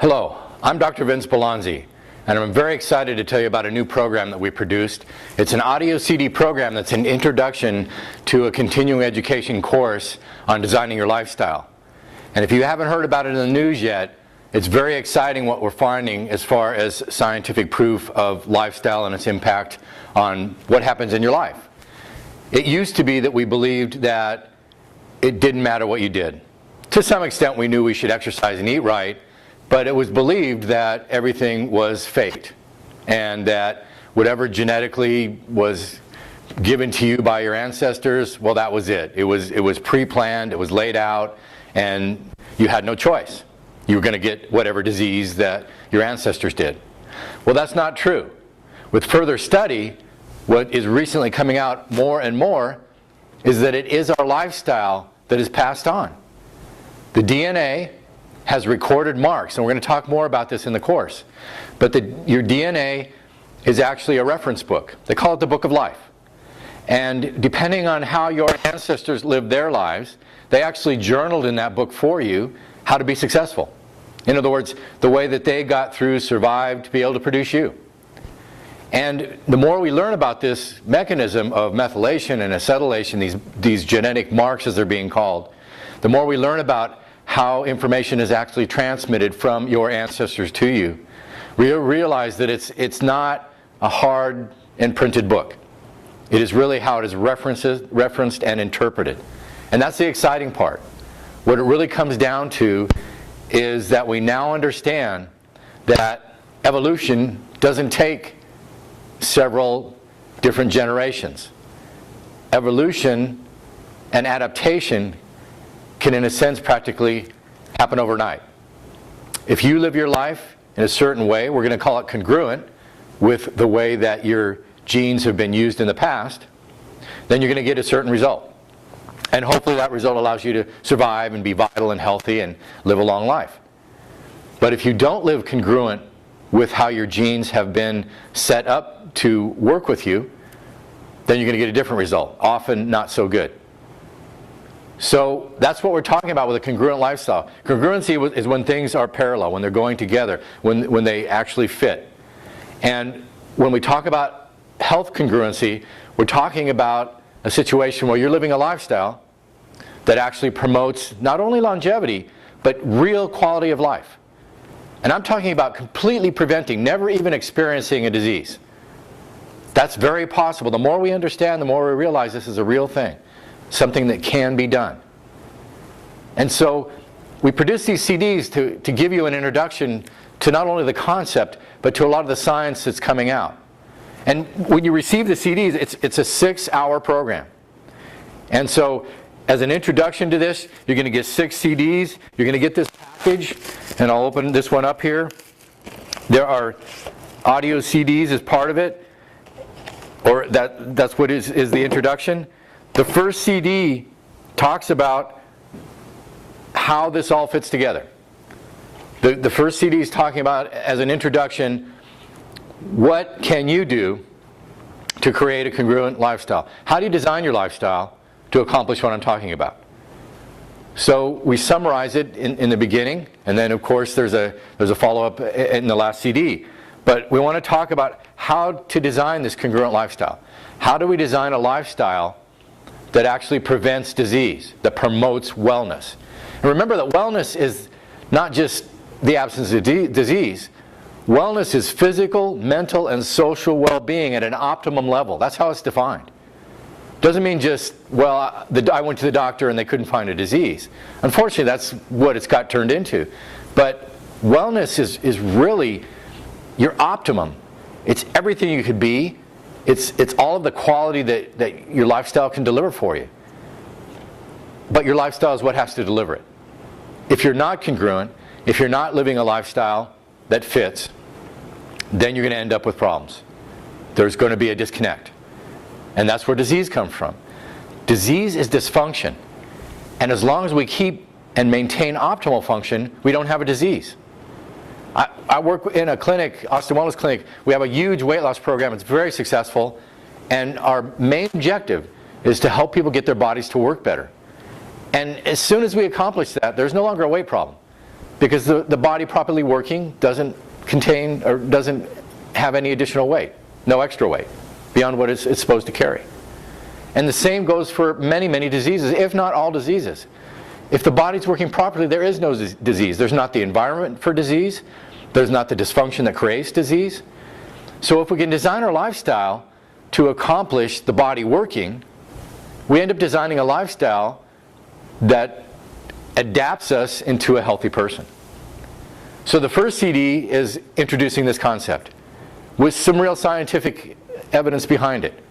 Hello, I'm Dr. Vince Belanzi, and I'm very excited to tell you about a new program that we produced. It's an audio CD program that's an introduction to a continuing education course on designing your lifestyle. And if you haven't heard about it in the news yet, it's very exciting what we're finding as far as scientific proof of lifestyle and its impact on what happens in your life. It used to be that we believed that it didn't matter what you did. To some extent we knew we should exercise and eat right, but it was believed that everything was fate and that whatever genetically was given to you by your ancestors, well, that was it. It was pre-planned, it was laid out, and you had no choice. You were going to get whatever disease that your ancestors did. Well, that's not true. With further study, what is recently coming out more and more is that it is our lifestyle that is passed on. The DNA has recorded marks, and we're going to talk more about this in the course. But your DNA is actually a reference book. They call it the Book of Life. And depending on how your ancestors lived their lives, they actually journaled in that book for you how to be successful. In other words, the way that they got through, survived to be able to produce you. And the more we learn about this mechanism of methylation and acetylation, these genetic marks as they're being called, the more we learn about how information is actually transmitted from your ancestors to you, we realize that it's not a hard and printed book. It is really how it is referenced and interpreted. And that's the exciting part. What it really comes down to is that we now understand that evolution doesn't take several different generations. Evolution and adaptation can, in a sense, practically happen overnight. If you live your life in a certain way, we're going to call it congruent with the way that your genes have been used in the past, then you're going to get a certain result. And hopefully that result allows you to survive and be vital and healthy and live a long life. But if you don't live congruent with how your genes have been set up to work with you, then you're going to get a different result, often not so good. So that's what we're talking about with a congruent lifestyle. Congruency is when things are parallel, when they're going together, when they actually fit. And when we talk about health congruency, we're talking about a situation where you're living a lifestyle that actually promotes not only longevity, but real quality of life. And I'm talking about completely preventing, never even experiencing a disease. That's very possible. The more we understand, the more we realize this is a real thing, something that can be done. And so we produce these CDs to give you an introduction to not only the concept, but to a lot of the science that's coming out. And when you receive the CDs, it's a 6-hour program. And so as an introduction to this, you're going to get 6 CDs. You're going to get this package, and I'll open this one up here. There are audio CDs as part of it, or that's what is the introduction. The first CD talks about how this all fits together. The first CD is talking about, as an introduction, what can you do to create a congruent lifestyle? How do you design your lifestyle to accomplish what I'm talking about? So we summarize it in the beginning, and then of course there's a follow-up in the last CD. But we want to talk about how to design this congruent lifestyle. How do we design a lifestyle that actually prevents disease, that promotes wellness? And remember that wellness is not just the absence of disease. Wellness is physical, mental, and social well-being at an optimum level. That's how it's defined. Doesn't mean just, well, I went to the doctor and they couldn't find a disease. Unfortunately, that's what it's got turned into. But wellness is really your optimum. It's everything you could be. It's all of the quality that your lifestyle can deliver for you. But your lifestyle is what has to deliver it. If you're not congruent, if you're not living a lifestyle that fits, then you're going to end up with problems. There's going to be a disconnect. And that's where disease comes from. Disease is dysfunction. And as long as we keep and maintain optimal function, we don't have a disease. I work in a clinic, Austin Wellness Clinic. We have a huge weight loss program. It's very successful. And our main objective is to help people get their bodies to work better. And as soon as we accomplish that, there's no longer a weight problem. because the body properly working doesn't contain or doesn't have any additional weight, no extra weight beyond what it's supposed to carry. And the same goes for many, many diseases, if not all diseases. If the body's working properly, there is no disease. There's not the environment for disease. There's not the dysfunction that creates disease. So if we can design our lifestyle to accomplish the body working, we end up designing a lifestyle that adapts us into a healthy person. So the first CD is introducing this concept with some real scientific evidence behind it.